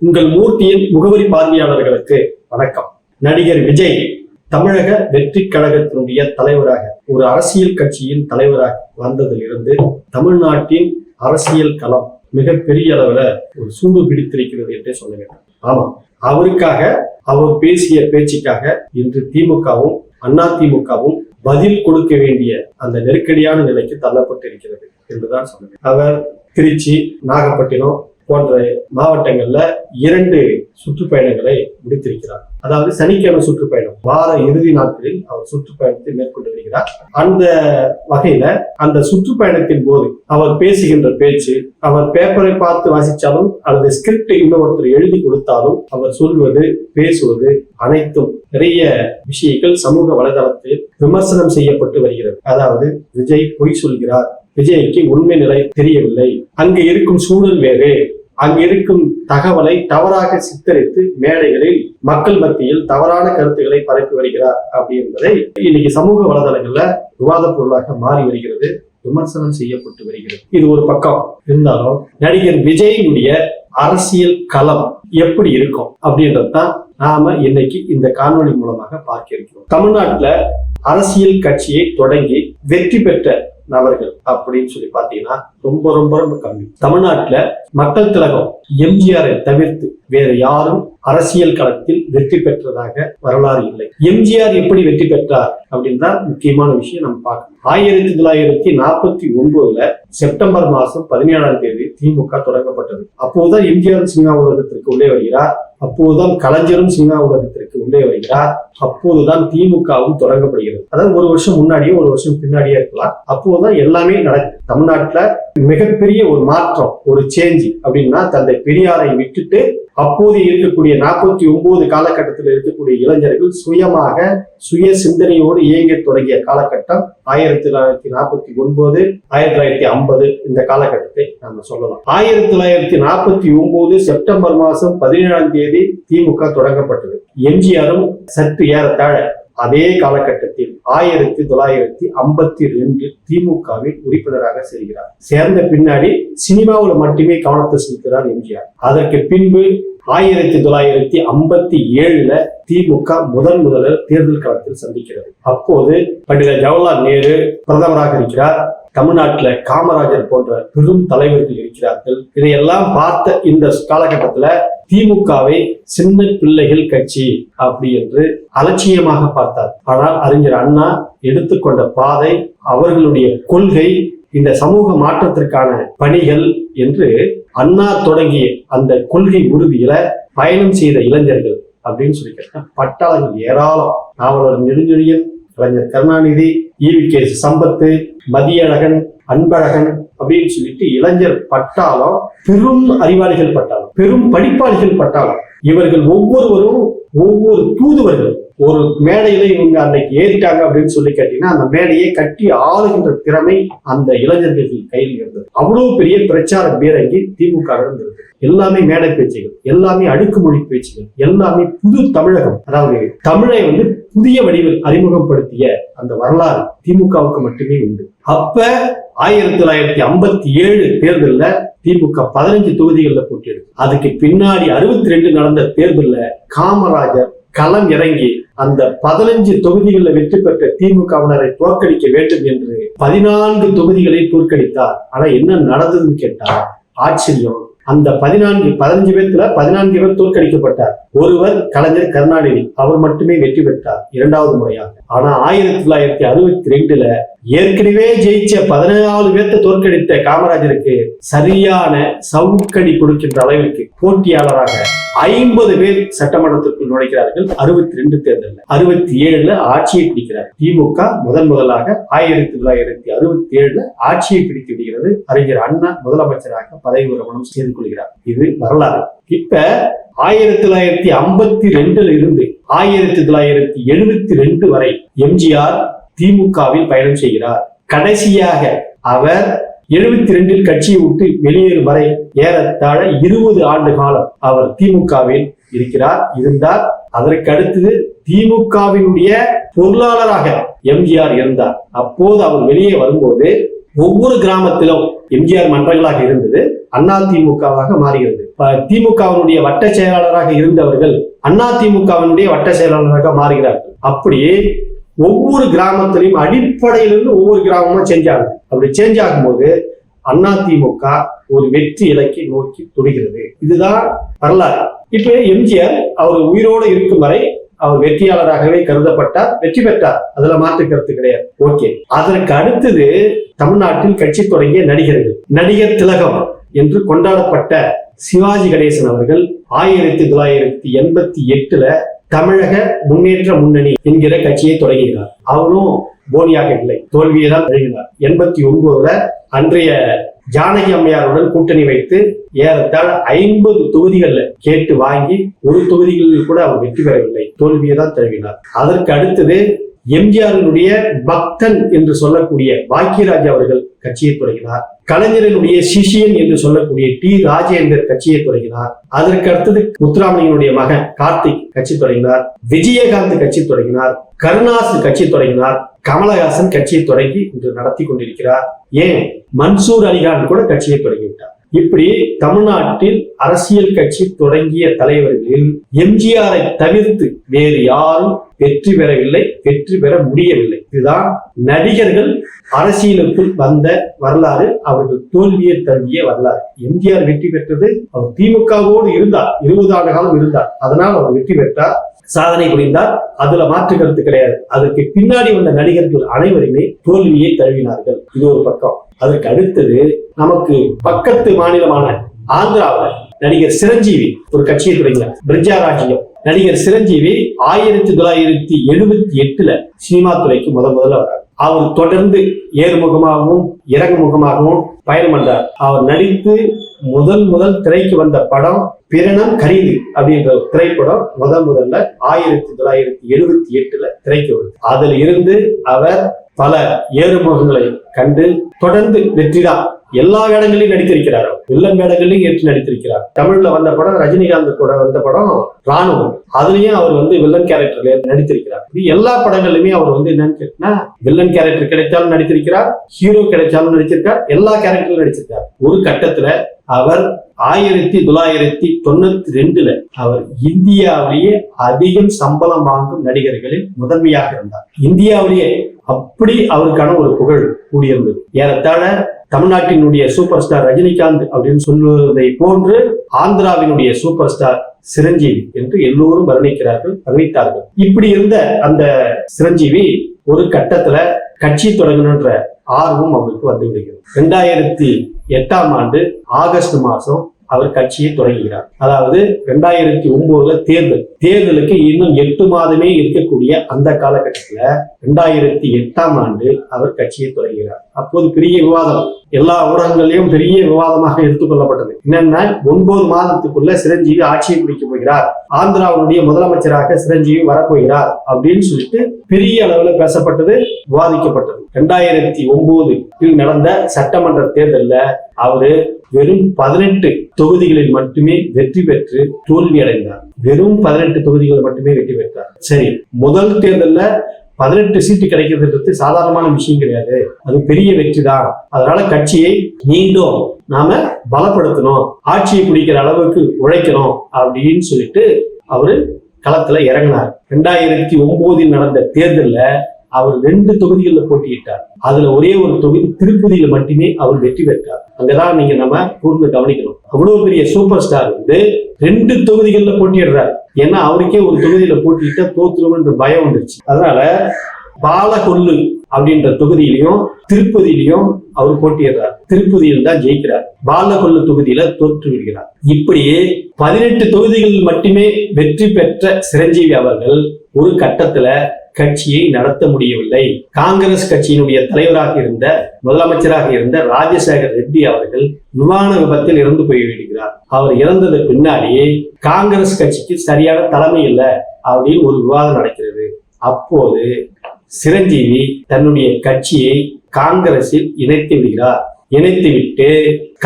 உங்கள் மூர்த்தியின் முகவரி பார்வையாளர்களுக்கு வணக்கம். நடிகர் விஜய் தமிழக வெற்றி கழகத்தினுடைய தலைவராக, ஒரு அரசியல் கட்சியின் தலைவராக வந்ததிலிருந்து தமிழ்நாட்டின் அரசியல் களம் மிகப்பெரிய அளவுல ஒரு சூடு பிடித்திருக்கிறது என்றே சொல்ல வேண்டும். ஆமா, அவருக்காக, அவர் பேசிய பேச்சுக்காக இன்று திமுகவும் அதிமுகவும் பதில் கொடுக்க வேண்டிய அந்த நெருக்கடியான நிலைக்கு தள்ளப்பட்டிருக்கிறது என்றுதான் சொல்ல வேண்டும். அவர் திருச்சி, நாகப்பட்டினம் போன்ற மாவட்டங்கள்ல 2 சுற்றுப்பயணங்களை முடித்திருக்கிறார். அதாவது சனிக்கிழமை சுற்றுப்பயணம், வார இறுதி நாட்களில் அவர் சுற்றுப்பயணத்தை மேற்கொண்டு வருகிறார். அந்த வகையில அந்த சுற்றுப்பயணத்தின் போது அவர் பேசுகின்ற பேச்சு, அவர் பேப்பரை பார்த்து வாசிச்சாலும் அல்லது ஸ்கிரிப்ட் இன்னொருத்தர் எழுதி கொடுத்தாலும் அவர் சொல்வது, பேசுவது அனைத்தும் நிறைய விஷயங்கள் சமூக வலைதளத்தில் விமர்சனம் செய்யப்பட்டு வருகிறது. அதாவது விஜய் பொய் சொல்கிறார், விஜய்க்கு உண்மை நிலை தெரியவில்லை, அங்கு இருக்கும் சூழல் வேறு, அங்கு இருக்கும் தகவலை தவறாக சித்தரித்து மேடைகளில் மக்கள் மத்தியில் தவறான கருத்துக்களை பரப்பி வருகிறார் அப்படி என்பதை இன்னைக்கு சமூக வலைதளங்கள்ல விவாத பொருளாக மாறி வருகிறது, விமர்சனம் செய்யப்பட்டு வருகிறது. இது ஒரு பக்கம் இருந்தாலும் நடிகர் விஜயினுடைய அரசியல் களம் எப்படி இருக்கும் அப்படின்றதுதான் நாம இன்னைக்கு இந்த காணொளி மூலமாக பார்க்க இருக்கிறோம். தமிழ்நாட்டுல அரசியல் கட்சியை தொடங்கி வெற்றி பெற்ற நபர்கள் அப்படின்னு சொல்லி பாத்தீங்கன்னா ரொம்ப ரொம்ப ரொம்ப கம்மி. தமிழ்நாட்டுல மக்கள் திலகம் எம்ஜிஆரை தவிர்த்து வேற யாரும் அரசியல் களத்தில் வெற்றி பெற்றதாக வரலாறு இல்லை. எம்ஜிஆர் எப்படி வெற்றி பெற்றார் அப்படின்னு தான் முக்கியமான விஷயம் நம்ம பார்க்கணும். 1949 செப்டம்பர் மாதம் 17ஆம் தேதி திமுக தொடங்கப்பட்டது. அப்போதுதான் எம்ஜிஆர் சினிமா உலகத்திற்கு உள்ளே வருகிறார், அப்போதுதான் கலைஞரும் சினிமா உலகத்திற்கு உள்ளே வருகிறார், அப்போதுதான் திமுகவும் தொடங்கப்படுகிறது. அதாவது ஒரு வருஷம் முன்னாடியே ஒரு வருஷம் பின்னாடியே இருக்கலாம். அப்போதுதான் எல்லாமே நடக்குது. தமிழ்நாட்டுல மிகப்பெரிய ஒரு மாற்றம், ஒரு சேஞ்ச் அப்படின்னா தந்தை பெரியாரை விட்டுட்டு அப்போது இருக்கக்கூடிய 49 காலகட்டத்தில் இருக்கக்கூடிய இளைஞர்கள் சுயமாக சுய சிந்தனையோடு இயங்க தொடங்கிய காலகட்டம் 1949, 1950 இந்த காலகட்டத்தை நாம சொல்லலாம். 1949 செப்டம்பர் மாதம் 17ஆம் தேதி திமுக தொடங்கப்பட்டது. எம்ஜிஆரும் சற்று ஏறத்தாழ அதே காலகட்டத்தில் 1952 திமுகவில் உறுப்பினராக சேர்கிறார். சேர்ந்த பின்னாடி சினிமாவில் மட்டுமே கவனத்தை செலுத்துகிறார் எம்ஜிஆர். அதற்கு பின்பு 1957 திமுக முதலில் தேர்தல் களத்தில் சந்திக்கிறது. அப்போது பண்டித ஜவஹர்லால் நேரு பிரதமராக இருக்கிறார். தமிழ்நாட்டுல காமராஜர் போன்ற பெரும் தலைவர்கள் இருக்கிறார்கள். இதையெல்லாம் பார்த்த இந்த காலகட்டத்துல திமுகவை சின்ன பிள்ளைகள் கட்சி அப்படி என்று அலட்சியமாக பார்த்தார். ஆனால் அறிஞர் அண்ணா எடுத்துக்கொண்ட பாதை, அவர்களுடைய கொள்கை, இந்த சமூக மாற்றத்திற்கான பணிகள் என்று அண்ணா தொடங்கிய அந்த கொள்கை உறுதியில பயணம் செய்த இளைஞர்கள் அப்படின்னு சொல்லி கேட்டா பட்டாளர்கள் ஏராளம். நாவலர் நெடுஞ்செழியன், கலைஞர் கருணாநிதி, ஈவி.கே. சம்பத்து, மதியழகன், அன்பழகன் அப்படின்னு சொல்லிட்டு இளைஞர் பட்டாளம், பெரும் அறிவாளிகள் பட்டாளம், பெரும் படிப்பாளிகள் பட்டாளம். இவர்கள் ஒவ்வொருவரும் ஒவ்வொரு தூதுவர்கள். ஒரு மேடையில இவங்க அன்னைக்கு ஏறிட்டாங்க அப்படின்னு சொல்லி கேட்டீங்கன்னா அந்த மேடையை கட்டி ஆளுகின்ற திறமை அந்த இளைஞர்கள் கையில் இருந்தது. அவ்வளவு பெரிய பிரச்சார பீரங்கி திமுக இருந்தது. எல்லாமே மேடை பேச்சுகள், எல்லாமே அடுக்குமொழி பேச்சுகள், எல்லாமே புது தமிழகம், அதாவது தமிழை புதிய வடிவில் அறிமுகப்படுத்திய அந்த வரலாறு திமுகவுக்கு மட்டுமே உண்டு. அப்ப 1957 தேர்தல்ல திமுக 15 தொகுதிகளில் போட்டியிடுது. அதுக்கு பின்னாடி 62 நடந்த தேர்தல்ல காமராஜர் களம் இறங்கி அந்த 15 தொகுதிகளில் வெற்றி பெற்ற திமுகவினரை தோற்கடிக்க வேண்டும் என்று 14 தொகுதிகளை தோற்கடித்தார். ஆனா என்ன நடந்ததுன்னு கேட்டா ஆச்சரியம். அந்த 15 பேர்ல 14 பேர் தோற்கடிக்கப்பட்டார். ஒருவர் கலைஞர் கருணாநிதி, அவர் மட்டுமே வெற்றி பெற்றார் 2வது முறையாக. ஆனா 1962 ஏற்கனவே ஜெயிச்ச 14 பேர்த்த தோற்கடித்த காமராஜருக்கு சரியான சவுக்கடி கொடுக்கின்ற அளவிற்கு போட்டியாளராக 50 பேர் சட்டமன்றத்திற்குள் நுழைக்கிறார்கள். 62 தேர்தல் 67 ஆட்சியை பிடிக்கிறார் திமுக. முதலாக 1967 ஆட்சியை பிடித்து விடுகிறது. அறிஞர் அண்ணா முதலமைச்சராக பதவி விரமணம் செய்து கொள்கிறார். இது வரலாறு. இப்ப 1952 இருந்து 1972 வரை எம்ஜிஆர் திமுகவில் பயணம் செய்கிறார். கடைசியாக அவர் 72 கட்சியை விட்டு வெளியேறும் வரை ஏறத்தாழ 20 ஆண்டு காலம் அவர் திமுகவில் இருந்தார். அதற்கு அடுத்தது திமுகவினுடைய பொருளாளராக எம்ஜிஆர் இருந்தார். அப்போது அவர் வெளியே வரும்போது ஒவ்வொரு கிராமத்திலும் எம்ஜிஆர் மன்றங்களாக இருந்தது அதிமுகவாக மாறுகிறது. திமுகவினுடைய வட்ட செயலாளராக இருந்தவர்கள் அதிமுகவினுடைய வட்ட செயலாளராக மாறுகிறார்கள். அப்படியே ஒவ்வொரு கிராமத்திலையும் அடிப்படையிலிருந்து ஒவ்வொரு கிராமமா சேஞ்ச் ஆகுது. அப்படி சேஞ்ச் ஆகும்போது அதிமுக ஒரு வெற்றி இலக்கை நோக்கி துடிக்கிறது. இதுதான் வரலாறு. இப்ப எம்ஜிஆர் அவர் உயிரோடு இருக்கும் வரை அவர் வெற்றியாளராகவே கருதப்பட்டார், வெற்றி பெற்றார், அதுல மாற்று கருத்து கிடையாது. ஓகே, அதற்கு அடுத்தது தமிழ்நாட்டில் கட்சி தொடங்கிய நடிகர்கள். நடிகர் திலகம் என்று கொண்டாடப்பட்ட சிவாஜி கணேசன் அவர்கள் 1988 தமிழக முன்னேற்ற முன்னணி என்கிற கட்சியை தொடங்கினார். அவரும் போனியாக இல்லை, தோல்வியை தான் தழுவினார். 89 அன்றைய ஜானகி அம்மையாருடன் கூட்டணி வைத்து ஏறத்தாழ 50 தொகுதிகள்ல கேட்டு வாங்கி ஒரு தொகுதிகளில் கூட அவர் வெற்றி பெறவில்லை, தோல்வியை தான் தழுவினார். அதற்கு அடுத்தது எம்ஜிஆரினுடைய பக்தன் என்று சொல்லக்கூடிய பாக்கியராஜ் அவர்கள் கட்சியை தொடங்கினார். கலைஞரனுடைய சிஷியன் என்று சொல்லக்கூடிய டி ராஜேந்தர் கட்சியை தொடங்கினார். அதற்கு அடுத்தது முத்துராமலிங்கனுடைய மகன் கார்த்திக் கட்சி தொடங்கினார். விஜயகாந்த் கட்சி தொடங்கினார். கருணாசு கட்சி தொடங்கினார். கமலஹாசன் கட்சியை தொடங்கி இன்று நடத்தி கொண்டிருக்கிறார். ஏன் மன்சூர் அலிகான் கூட கட்சியை தொடங்கிவிட்டார். இப்படி தமிழ்நாட்டில் அரசியல் கட்சி தொடங்கிய தலைவர்களில் எம்ஜிஆரை தவிர்த்து வேறு யாரும் வெற்றி பெறவில்லை, வெற்றி பெற முடியவில்லை. இதுதான் நடிகர்கள் அரசியலுக்குள் வந்த வரலாறு, அவர்கள் தோல்வியை தழுவிய வரலாறு. எம்ஜிஆர் வெற்றி பெற்றது, அவர் திமுகவோடு இருந்தார், 20 ஆண்டு காலம் இருந்தார், அதனால் அவர் வெற்றி பெற்றார், சாதனை புரிந்தார், அதுல மாற்று கருத்து கிடையாது. அதற்கு பின்னாடி வந்த நடிகர்கள் அனைவருமே தோல்வியை தழுவினார்கள். இது ஒரு பக்கம். அதற்கு அடுத்தது நமக்கு பக்கத்து மாநிலமான ஆந்திராவில் நடிகர் சிரஞ்சீவி ஒரு கட்சியை தொடங்கினார், பிரஜா ராஜ்யம். நடிகர் சிரஞ்சீவி 1978 சினிமா துறைக்கு முதல்ல வரார். அவர் தொடர்ந்து ஏறுமுகமாகவும் இறங்குமுகமாகவும் பயணம் பண்றார். அவர் நடித்து முதல் திரைக்கு வந்த படம் பிரணம் கரீது அப்படின்ற ஒரு திரைப்படம் முதல்ல 1978 திரைக்கு வருது. அதில் இருந்து அவர் பல ஏறுமுகங்களை கண்டு தொடர்ந்து வெற்றிதான். எல்லா வேடங்களையும் நடித்திருக்கிறார், வில்லன் வேடங்களையும் ஏற்று நடித்திருக்கிறார். தமிழ்ல வந்த படம் ரஜினிகாந்த் கூட வந்த படம் ராணுவம், அதுலயும் அவர் வில்லன் கேரக்டர்ல நடித்திருக்கிறார். இது எல்லா படங்கள்லயுமே அவர் என்னன்னு கேட்டா வில்லன் கேரக்டர் கிடைச்சாலும் நடித்திருக்கிறார், ஹீரோ கிடைச்சாலும் நடிச்சிருக்கார், எல்லா கேரக்டரும் நடிச்சிருக்கார். ஒரு கட்டத்துல அவர் 1992 அவர் இந்தியாவிலேயே அதிகம் சம்பளம் வாங்கும் நடிகர்களில் முதன்மையாக இருந்தார். இந்தியாவிலேயே அப்படி அவருக்கான ஒரு புகழ் கூடியிருந்தது. ஏறத்தாழ தமிழ்நாட்டினுடைய சூப்பர் ஸ்டார் ரஜினிகாந்த் அப்படின்னு சொல்வதை போன்று ஆந்திராவினுடைய சூப்பர் ஸ்டார் சிரஞ்சீவி என்று எல்லோரும் வர்ணித்தார்கள். இப்படி இருந்த அந்த சிரஞ்சீவி ஒரு கட்டத்துல கட்சி தொடங்கணுன்ற ஆர்வம் அவருக்கு வந்து விடுகிறது. 2008 ஆகஸ்ட் மாசம் அவர் கட்சியை தொடங்குகிறார். அதாவது 2009 தேர்தலுக்கு இன்னும் 8 மாதமே இருக்கக்கூடிய அந்த காலகட்டத்துல 2008 அவர் கட்சியை தொடங்குகிறார். அப்போது பெரிய விவாதம், எல்லா ஊடகங்களிலும் பெரிய விவாதமாக எடுத்துக்கொள்ளப்பட்டது. என்னன்னா 9 மாதத்துக்குள்ள சிரஞ்சீவி ஆட்சியை பிடிக்க போகிறார், ஆந்திராவுடைய முதலமைச்சராக சிரஞ்சீவி வரப்போகிறார் அப்படின்னு சொல்லிட்டு பெரிய அளவுல பேசப்பட்டது, விவாதிக்கப்பட்டது. 2009 நடந்த சட்டமன்ற தேர்தலில் அவரு வெறும் 18 தொகுதிகளில் மட்டுமே வெற்றி பெற்று தோல்வி அடைந்தார். வெறும் 18 தொகுதிகள் மட்டுமே வெற்றி பெற்றார். சரி, முதல் தேர்தலில் 18 சீட்டு கிடைக்கிறது சாதாரணமான விஷயம் கிடையாது, அது பெரிய வெற்றி தான். அதனால கட்சியை மீண்டும் நாம பலப்படுத்தணும், ஆட்சியை பிடிக்கிற அளவுக்கு உழைக்கணும் அப்படின்னு சொல்லிட்டு அவரு களத்துல இறங்கினார். 2009 நடந்த தேர்தல்ல அவர் 2 தொகுதிகளில் போட்டியிட்டார். அதுல ஒரே ஒரு தொகுதி திருப்பதியில மட்டுமே அவர் வெற்றி பெற்றார். அங்கதான் நீங்க நம்ம கூர்ந்து கவனிக்கணும். அவ்வளவு பெரிய சூப்பர் ஸ்டார் 2 தொகுதிகளில் போட்டியிடுறார். ஏன்னா அவருக்கே ஒரு தொகுதியில போட்டியிட்ட தோற்றுருவன்ற பயம் வந்துருச்சு. அதனால பாலகொல்லு அப்படின்ற தொகுதியிலையும் திருப்பதியிலையும் அவர் போட்டியிடுறார். திருப்பதியில் தான் ஜெயிக்கிறார், பாலகொல்லு தொகுதியில தோற்று விடுகிறார். இப்படியே 18 தொகுதிகளில் மட்டுமே வெற்றி பெற்ற சிரஞ்சீவி அவர்கள் ஒரு கட்டத்துல கட்சியை நடத்த முடியவில்லை. காங்கிரஸ் கட்சியினுடைய தலைவராக இருந்த முதலமைச்சராக இருந்த ராஜசேகர் ரெட்டி அவர்கள் விமான விபத்தில் இறந்து போய்விடுகிறார். அவர் இறந்தது பின்னாடி காங்கிரஸ் கட்சிக்கு சரியான தலைமை இல்லை அப்படின்னு ஒரு விவாதம் நடக்கிறது. அப்போது சிரஞ்சீவி தன்னுடைய கட்சியை காங்கிரஸில் இணைத்து விடுகிறார். இணைத்துவிட்டு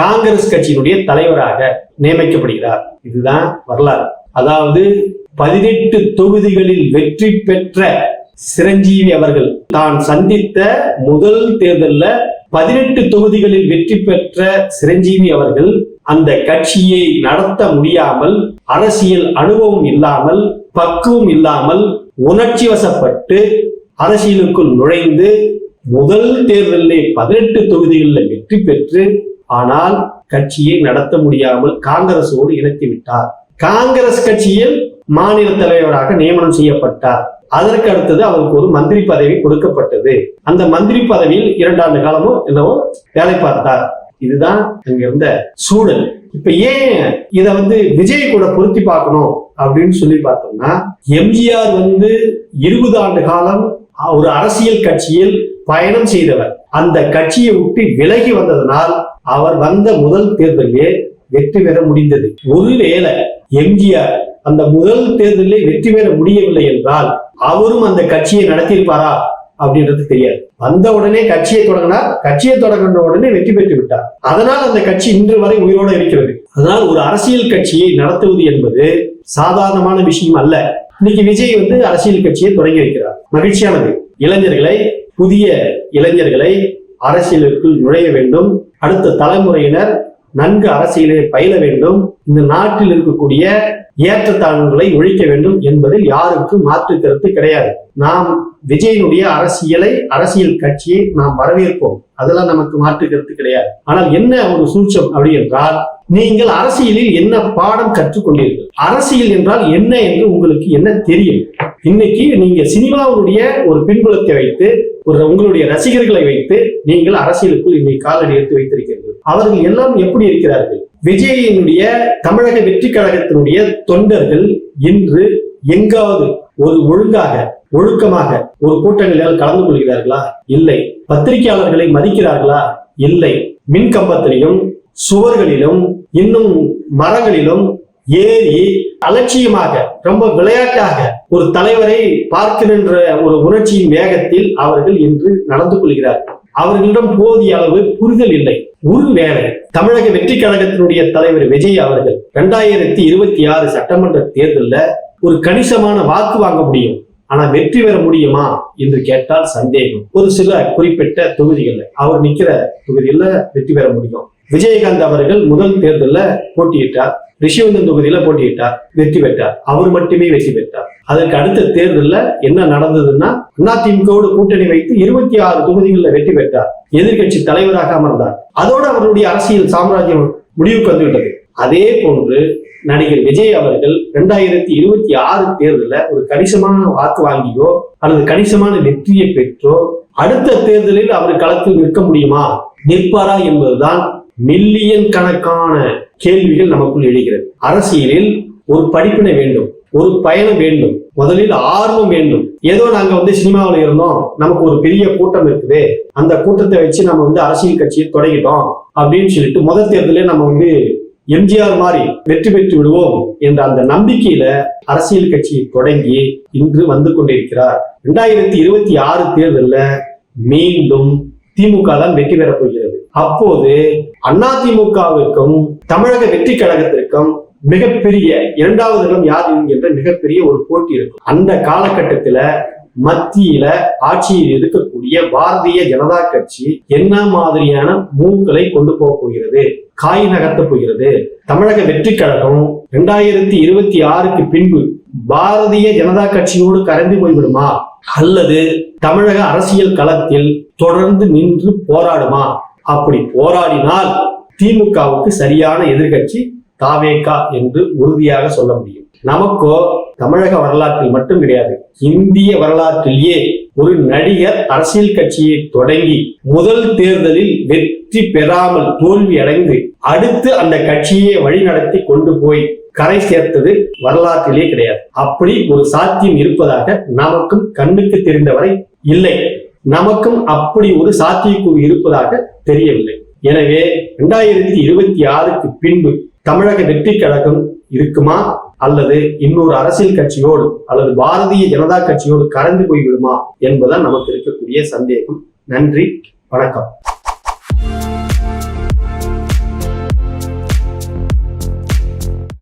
காங்கிரஸ் கட்சியினுடைய தலைவராக நியமிக்கப்படுகிறார். இதுதான் வரலாறு. அதாவது 18 தொகுதிகளில் வெற்றி பெற்ற சிரஞ்சீவி அவர்கள் தான் சந்தித்த முதல் தேர்தலில் 18 தொகுதிகளில் வெற்றி பெற்ற சிரஞ்சீவி அவர்கள் அந்த கட்சியை நடத்த முடியாமல், அரசியல் அனுபவம் இல்லாமல், பக்குவம் இல்லாமல், உணர்ச்சி வசப்பட்டு அரசியலுக்குள் நுழைந்து முதல் தேர்தலில் 18 தொகுதிகளில் வெற்றி பெற்று, ஆனால் கட்சியை நடத்த முடியாமல் காங்கிரஸோடு இணைத்துவிட்டார். காங்கிரஸ் கட்சியில் மாநில தலைவராக நியமனம் செய்யப்பட்டார். அதற்கு அடுத்தது அவருக்கு ஒரு மந்திரி பதவி கொடுக்கப்பட்டது. அந்த மந்திரி பதவியில் 2 ஆண்டு காலமோ என்னவோ வேலை பார்த்தார். இதுதான் அங்க இருந்த சூழல். இப்ப ஏன் இத விஜய் கூட பொருத்தி பார்க்கணும் அப்படின்னு சொல்லி பார்த்தோம்னா, எம்ஜிஆர் 20 ஆண்டு காலம் ஒரு அரசியல் கட்சியில் பயணம் செய்தவர். அந்த கட்சியை விட்டு விலகி வந்ததனால் அவர் வந்த முதல் தேர்தலிலே வெற்றி பெற முடிந்தது. ஒருவேளை எம்ஜிஆர் அந்த முதல் தேர்தலில் வெற்றி பெற முடியவில்லை என்றால் அவரும் அந்த கட்சியை நடத்தியிருப்பாரா அப்படின்றது தெரியாது. வந்த உடனே கட்சியை தொடங்கினார், கட்சியை தொடங்கின உடனே வெற்றி பெற்று விட்டார். அதனால் அந்த கட்சி இன்று வரை உயிரோடு இருக்கிறது. அதனால் ஒரு அரசியல் கட்சியை நடத்துவது என்பது சாதாரணமான விஷயம் அல்ல. இன்னைக்கு விஜய் அரசியல் கட்சியை தொடங்கி வைக்கிறார். மகிழ்ச்சியானது. புதிய இளைஞர்களை அரசியலுக்குள் நுழைய வேண்டும். அடுத்த தலைமுறையினர் நன்கு அரசியலை பயில வேண்டும். இந்த நாட்டில் இருக்கக்கூடிய ஏற்றத்தாழ்வுகளை ஒழிக்க வேண்டும் என்பதில் யாருக்கும் மாற்று கருத்து கிடையாது. நாம் விஜயனுடைய அரசியல் கட்சியை நாம் வரவேற்போம். அதெல்லாம் நமக்கு மாற்று கருத்து கிடையாது. ஆனால் என்ன ஒரு சூழ்ச்சம் அப்படி என்றால், நீங்கள் அரசியலில் என்ன பாடம் கற்றுக்கொண்டீர்கள்? அரசியல் என்றால் என்ன என்று உங்களுக்கு என்ன தெரியும்? இன்னைக்கு நீங்க சினிமாவுடைய ஒரு பின்புலத்தை வைத்து, உங்களுடைய ரசிகர்களை வைத்து நீங்கள் அரசியலுக்குள் இன்னைக்கு காலடி எடுத்து வைத்திருக்கிறீர்கள். அவர்கள் எல்லாம் எப்படி இருக்கிறார்கள்? விஜயினுடைய தமிழக வெற்றி கழகத்தினுடைய தொண்டர்கள் இன்று எங்காவது ஒரு ஒழுக்கமாக ஒரு கூட்டங்களில் கலந்து கொள்கிறார்களா? இல்லை. பத்திரிகையாளர்களை மதிக்கிறார்களா? இல்லை. மின் கம்பத்திலும் சுவர்களிலும் இன்னும் மரங்களிலும் ஏறி அலட்சியமாக ரொம்ப விளையாட்டாக ஒரு தலைவரை பார்க்கின்ற ஒரு உணர்ச்சியின் வேகத்தில் அவர்கள் இன்று நடந்து கொள்கிறார்கள். அவர்களிடம் போதிய அளவு புரிதல் இல்லை. ஒருவேளை தமிழக வெற்றி கழகத்தினுடைய தலைவர் விஜய் அவர்கள் 2026 சட்டமன்ற தேர்தலில் ஒரு கணிசமான வாக்கு வாங்க முடியும், ஆனா வெற்றி பெற முடியுமா என்று கேட்டால் சந்தேகம். ஒரு சில குறிப்பிட்ட தொகுதிகள்ல அவர் நிக்கிற தொகுதியில வெற்றி பெற முடியும். விஜயகாந்த் அவர்கள் முதல் தேர்தலில் போட்டியிட்டார், ரிஷிவந்தன் தொகுதியில போட்டியிட்டார், வெற்றி பெற்றார். அவர் மட்டுமே வெற்றி பெற்றார். அதற்கு அடுத்த தேர்தலில் என்ன நடந்ததுன்னா, அதிமுகவோடு கூட்டணி வைத்து 26 தொகுதிகளில் வெற்றி பெற்றார். எதிர்கட்சி தலைவராக அமர்ந்தார். அதோடு அவருடைய அரசியல் சாம்ராஜ்யம் முடிவுக்கு வந்துவிட்டது. அதே போன்று நடிகர் விஜய் அவர்கள் 2026 தேர்தலில் ஒரு கணிசமான வாக்கு வாங்கியோ அல்லது கணிசமான வெற்றியை பெற்றோ அடுத்த தேர்தலில் அவர் களத்தில் நிற்க முடியுமா, நிற்பாரா என்பதுதான் மில்லியன் கணக்கான கேள்விகள் நமக்குள் எழுகிறது. அரசியலில் ஒரு படிப்பினை வேண்டும், ஒரு பயணம் வேண்டும், முதலில் ஆர்வம் வேண்டும். ஏதோ நாங்க சினிமாவில் இருந்தோம், நமக்கு ஒரு பெரிய கூட்டம் இருக்குது, அந்த கூட்டத்தை வச்சு நம்ம அரசியல் கட்சியை தொடங்கிட்டோம் அப்படின்னு சொல்லிட்டு முதல் தேர்தலே நம்ம எம்ஜிஆர் மாதிரி வெற்றி பெற்று விடுவோம் என்ற அந்த நம்பிக்கையில அரசியல் கட்சியை தொடங்கி இன்று வந்து கொண்டிருக்கிறார். 2026 தேர்தலில் மீண்டும் திமுக தான் வெற்றி பெறப் போகிறது. அப்போது அதிமுகவிற்கும் தமிழக வெற்றி கழகத்திற்கும் மிகப்பெரிய 2வது இடம் யார் என்கின்ற மிகப்பெரிய ஒரு போட்டி இருக்கும். அந்த காலகட்டத்தில் மத்தியில ஆட்சியில் இருக்கக்கூடிய பாரதிய ஜனதா கட்சி என்ன மாதிரியான மூவ்களை கொண்டு போக போகிறது, காய் நகர்த்த போகிறது? தமிழக வெற்றி கழகம் 2026க்கு பின்பு பாரதிய ஜனதா கட்சியோடு கரைந்து போய்விடுமா, அல்லது தமிழக அரசியல் களத்தில் தொடர்ந்து நின்று போராடுமா? அப்படி போராடினால் திமுகவுக்கு சரியான எதிர்கட்சி தாவேகா என்று உறுதியாக சொல்ல முடியும். நமக்கோ தமிழக வரலாற்றில் மட்டும் கிடையாது, இந்திய வரலாற்றிலேயே ஒரு நடிகர் அரசியல் கட்சியை தொடங்கி முதல் தேர்தலில் வெற்றி பெறாமல் தோல்வி அடைந்து அடுத்து அந்த கட்சியை வழிநடத்தி கொண்டு போய் கரை சேர்த்தது வரலாற்றிலே கிடையாது. அப்படி ஒரு சாத்தியம் இருப்பதாக நமக்கும் கண்ணுக்கு தெரிந்தவரை இல்லை. நமக்கும் அப்படி ஒரு சாத்தியக்கூறு இருப்பதாக தெரியவில்லை. எனவே 2026க்கு பின்பு தமிழக வெற்றி கழகம் இருக்குமா, அல்லது இன்னொரு அரசியல் கட்சியோடு அல்லது பாரதிய ஜனதா கட்சியோடு கலந்து போய்விடுமா என்பதுதான் நமக்கு இருக்கக்கூடிய சந்தேகம். நன்றி, வணக்கம்.